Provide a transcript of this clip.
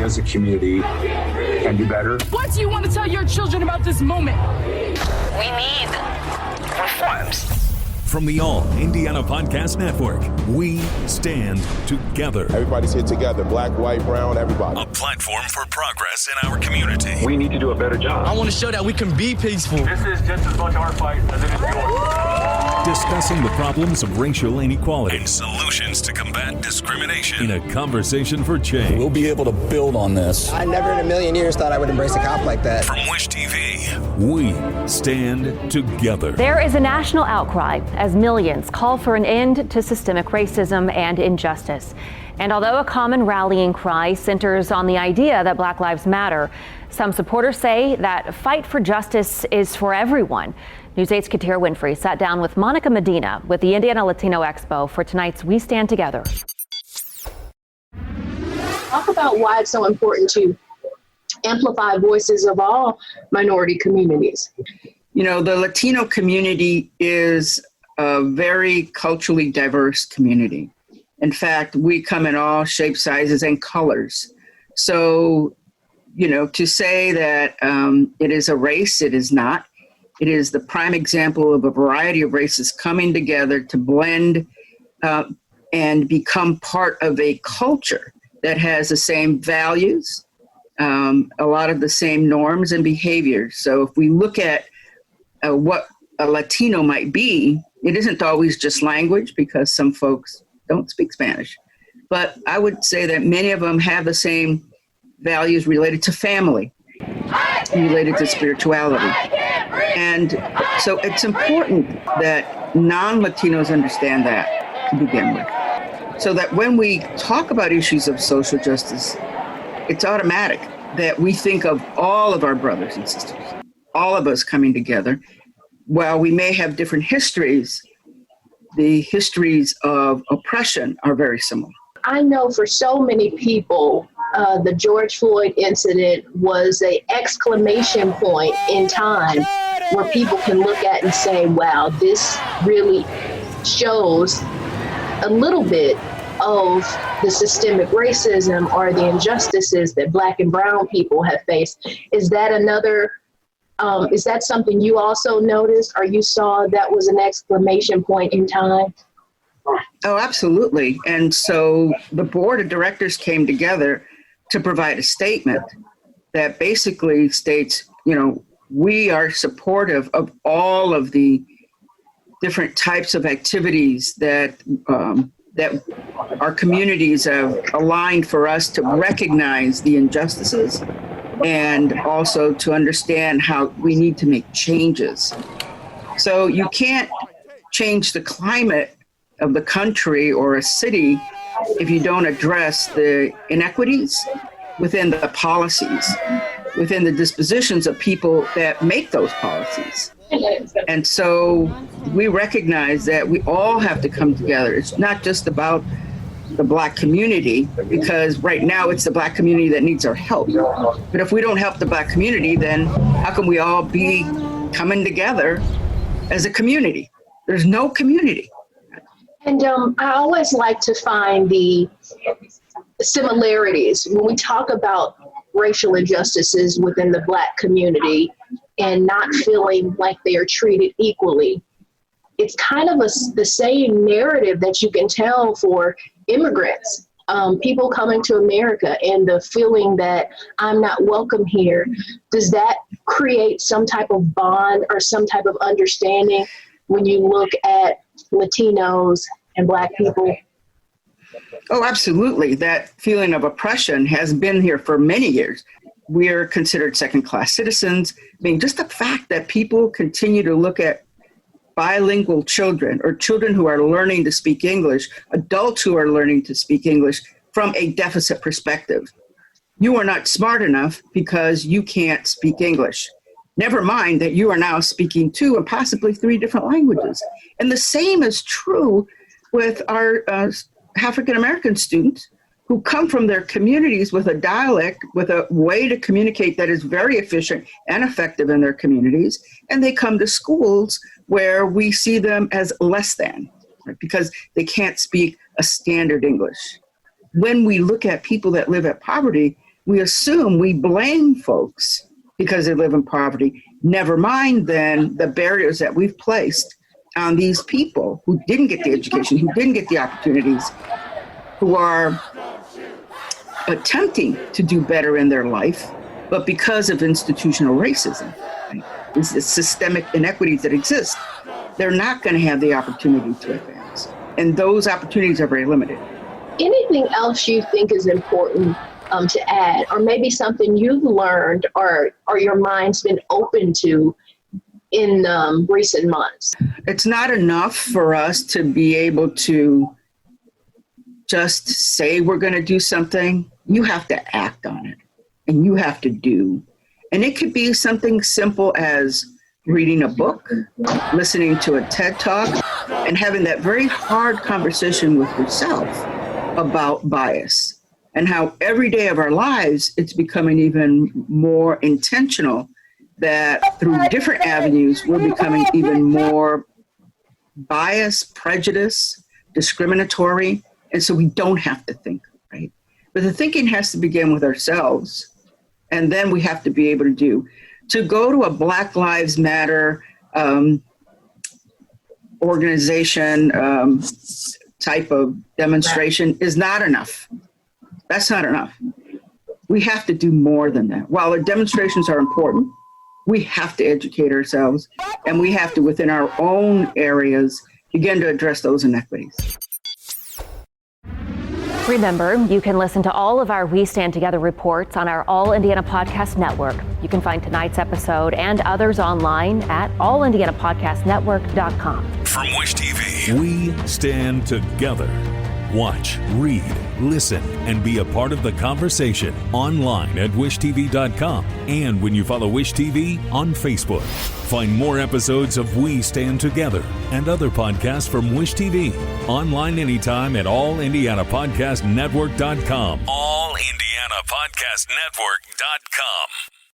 as a community can do better. What do you want to tell your children about this moment? We need reforms. From the All Indiana Podcast Network, we stand together. Everybody's here together, black, white, brown, everybody. A platform for progress in our community. We need to do a better job. I want to show that we can be peaceful. This is just as much our fight as it is yours. Discussing the problems of racial inequality and solutions to combat discrimination in a conversation for change. We'll be able to build on this. I never in a million years thought I would embrace a cop like that. From Wish TV, we stand together. There is a national outcry as millions call for an end to systemic racism and injustice. And although a common rallying cry centers on the idea that Black Lives Matter, some supporters say that fight for justice is for everyone. News 8's Katira Winfrey sat down with Monica Medina with the Indiana Latino Expo for tonight's We Stand Together. Talk about why it's so important to amplify voices of all minority communities. You know, the Latino community is a very culturally diverse community. In fact, we come in all shapes, sizes, and colors. So, you know, to say that it is a race, it is not. It is the prime example of a variety of races coming together to blend and become part of a culture that has the same values, a lot of the same norms and behaviors. So if we look at what a Latino might be, it isn't always just language, because some folks don't speak Spanish. But I would say that many of them have the same values related to family, related to spirituality. And so it's important that non-Latinos understand that to begin with, so that when we talk about issues of social justice, it's automatic that we think of all of our brothers and sisters, all of us coming together. While we may have different histories, the histories of oppression are very similar. I know for so many people, the George Floyd incident was an exclamation point in time where people can look at and say, wow, this really shows a little bit of the systemic racism or the injustices that Black and brown people have faced. Is that is that something you also noticed, or you saw that was an exclamation point in time? Oh, absolutely. And so the board of directors came together to provide a statement that basically states, you know, we are supportive of all of the different types of activities that our communities have aligned for us to recognize the injustices and also to understand how we need to make changes. So you can't change the climate of the country or a city if you don't address the inequities within the policies, within the dispositions of people that make those policies. And so we recognize that we all have to come together. It's not just about the Black community, because right now it's the Black community that needs our help. But if we don't help the Black community, then how can we all be coming together as a community? There's no community. And I always like to find the similarities when we talk about racial injustices within the Black community and not feeling like they are treated equally. It's kind of the same narrative that you can tell for immigrants, people coming to America, and the feeling that I'm not welcome here. Does that create some type of bond or some type of understanding when you look at Latinos and Black people? Oh, absolutely. That feeling of oppression has been here for many years. We are considered second-class citizens. I mean, just the fact that people continue to look at bilingual children or children who are learning to speak English, adults who are learning to speak English from a deficit perspective. You are not smart enough because you can't speak English. Never mind that you are now speaking 2 and possibly 3 different languages. And the same is true with our African-American students who come from their communities with a dialect, with a way to communicate that is very efficient and effective in their communities. And they come to schools where we see them as less than, right, because they can't speak a standard English. When we look at people that live at poverty, we assume, we blame folks because they live in poverty. Never mind then the barriers that we've placed on these people who didn't get the education, who didn't get the opportunities, who are attempting to do better in their life, but because of institutional racism, right? It's the systemic inequities that exist, they're not going to have the opportunity to advance. And those opportunities are very limited. Anything else you think is important to add, or maybe something you've learned or your mind's been open to in recent months? It's not enough for us to be able to just say we're going to do something. You have to act on it, and you have to do. And it could be something simple as reading a book, listening to a TED Talk, and having that very hard conversation with yourself about bias and how every day of our lives, it's becoming even more intentional that through different avenues, we're becoming even more biased, prejudiced, discriminatory. And so we don't have to think, right? But the thinking has to begin with ourselves. And then we have to be able to go to a Black Lives Matter organization type of demonstration is not enough. That's not enough. We have to do more than that. While the demonstrations are important, we have to educate ourselves, and we have to, within our own areas, begin to address those inequities. Remember, you can listen to all of our We Stand Together reports on our All Indiana Podcast Network. You can find tonight's episode and others online at allindianapodcastnetwork.com. From Wish TV, we stand together. Watch, read, listen, and be a part of the conversation online at wishtv.com and when you follow Wish TV on Facebook. Find more episodes of We Stand Together and other podcasts from Wish TV online anytime at allindianapodcastnetwork.com. allindianapodcastnetwork.com.